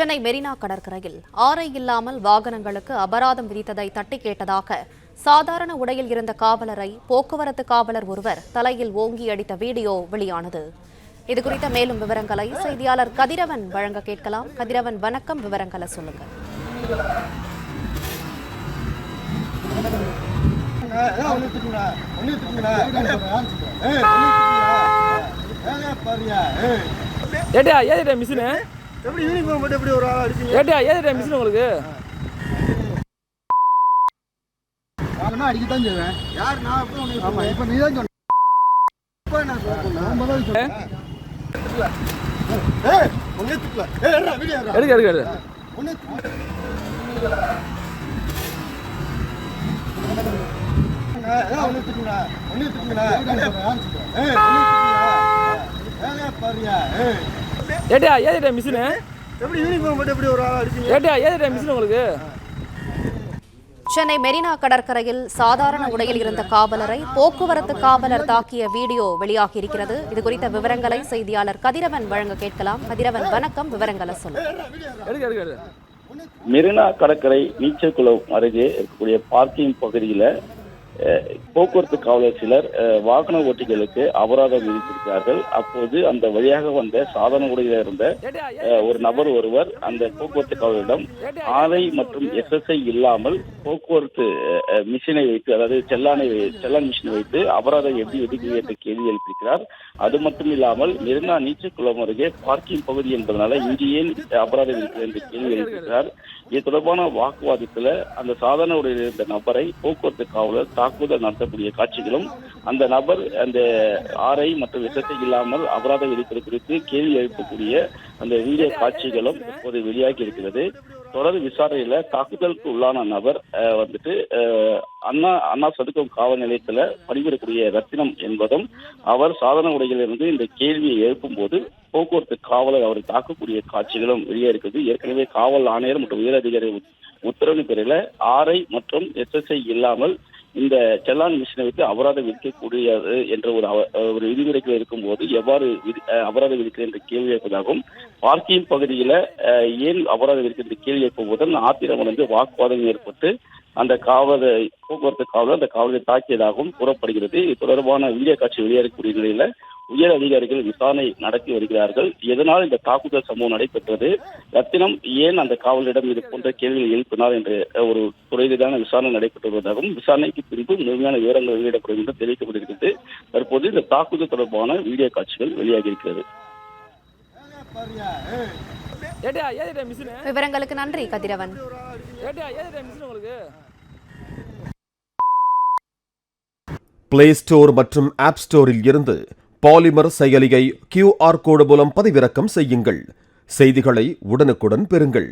சென்னை மெரினா கடற்கரையில் ஆரை இல்லாமல் வாகனங்களுக்கு அபராதம் விதித்ததை தட்டி கேட்டதாக சாதாரண உடையில் இருந்த காவலரை போக்குவரத்து காவலர் ஒருவர் தலையில் ஓங்கி அடித்த வீடியோ வெளியானது. இதுகுறித்த மேலும் விவரங்களை செய்தியாளர் கதிரவன் வழங்க கேட்கலாம். கதிரவன், வணக்கம். விவரங்களை சொல்லுங்க. எப்படி யூனிஃபார்ம் போட்டு எப்படி ஒரு ஆள் அடிச்சீங்க? ஏதா மிஷின் உங்களுக்கு நான் அடிக்கத்தான் செய்வேன். யார் நான் அப்போ உனக்கு ஆமா இப்போ நீ தான் சொன்ன. இப்போ நான் சொல்றேன். ஏய் ஒண்ணே திட்டல. ஏய் வீடியோ எடுங்க. ஒண்ணே ஒண்ணே திட்டுடா. ஒண்ணே திட்டுடா. ஏய் ஒண்ணே பாரியா. ஏதா மிஷின் எப்படி யூனிஃபார்ம் போட்டு எப்படி ஒரு ஆள் அடிச்சீங்க? ஏதா மிஷின் உங்களுக்கு சென்னை மெரினா கடற்கரையில் சாதாரண உடையில் இருந்த காவலரை போக்குவரத்து காவலர் தாக்கிய வீடியோ வெளியாகியிருக்கிறது. இதுகுறித்த விவரங்களை செய்தியாளர் கதிரவன் வழங்க கேட்கலாம். கதிரவன், வணக்கம். விவரங்களை சொல்லுங்க. மெரினா கடற்கரை நீச்சல் குளம் அருகே இருக்கக்கூடிய பார்க்கிங் பகுதியில போக்குவரத்து காவலர் சிலர் வாகன ஓட்டிகளுக்கு அபராதம் விதித்திருக்கிறார்கள். அப்போது அந்த வழியாக வந்த சாதாரண உடையில் இருந்த ஒரு நபர் ஒருவர் அந்த போக்குவரத்து காவலரிடம் ஆரை மற்றும் SSI இல்லாமல் போக்குவரத்து மிஷினை வைத்து, அதாவது செல்லான் மிஷினை வைத்து அபராதம் எப்படி விதிக்கிறது என்ற கேள்வி எழுப்பியிருக்கிறார். அது மட்டும் இல்லாமல் மெரினா நீச்சல் குளம் அருகே பார்க்கிங் பகுதி என்பதனால இங்கு ஏன் அபராதம் விதிக்கிறது என்ற கேள்வி எழுப்பியிருக்கிறார். இது தொடர்பான வாக்குவாதத்தில் அந்த சாதாரண உடையில் இருந்த நபரை போக்குவரத்து காவலர் தாக்குதல் நடத்தக்கூடிய காட்சிகளும், அந்த நபர் அந்த ஆரை மற்றும் SSI இல்லாமல் அபராதம் விதிப்பது குறித்து கேள்வி எழுப்பக்கூடிய அந்த வீடியோ காட்சிகளும் இப்போது வெளியாகி இருக்கிறது. தொடர் விசாரணையில தாக்குதலுக்கு உள்ளான நபர் அண்ணா சதுக்கம் காவல் நிலையத்துல பணிபுரியக்கூடிய ரத்தினம் என்பதும், அவர் சாதாரண உடையிலிருந்து இந்த கேள்வியை எழுப்பும் போது போக்குவரத்து காவலர் அவரை தாக்கக்கூடிய காட்சிகளும் வெளியே இருக்குது. ஏற்கனவே காவல் ஆணையர் மற்றும் உயரதிகாரி உத்தரவு பேரில் ஆரை மற்றும் SSI இல்லாமல் இந்த செல்லான் மிஷினை வைத்து அபராதம் விதிக்கக்கூடியது என்ற ஒரு விதிமுறைகள் இருக்கும் போது எவ்வாறு அபராதம் விதிக்கிறது என்ற கேள்வி எழுப்பதாகவும், பார்க்கிங் பகுதியில ஏன் அபராதம் விதிக்கிறது என்ற கேள்வி எழுப்பும் போது ஆத்திரம் வாக்குவாதம் ஏற்பட்டு அந்த போக்குவரத்து காவலர் அந்த காவலரை தாக்கியதாகவும் கூறப்படுகிறது. இது தொடர்பான வீடியோ காட்சி வெளியேறக்கூடிய நிலையில உயர் அதிகாரிகள் விசாரணை நடத்தி வருகிறார்கள். எதனால் இந்த தாக்குதல் சம்பவம் நடைபெற்றது, ரத்தினம் ஏன் அந்த காவலரிடம் இது போன்ற கேள்விகள் எழுப்பினார் என்று ஒரு துறையிலான விசாரணை நடைபெற்று வருவதாகவும், விசாரணைக்கு பின்பு முழுமையான விவரங்கள் வெளியிடப்படும் என்று தெரிவிக்கப்பட்டிருக்கிறது. தற்போது இந்த தாக்குதல் தொடர்பான வீடியோ காட்சிகள் வெளியாகி இருக்கிறது. விவரங்களுக்கு நன்றி கதிரவன். பிளே ஸ்டோர் மற்றும் ஆப் ஸ்டோரில் இருந்து பாலிமர் செயலியை QR கோடு மூலம் பதிவிறக்கம் செய்யுங்கள். செய்திகளை உடனுக்குடன் பெறுங்கள்.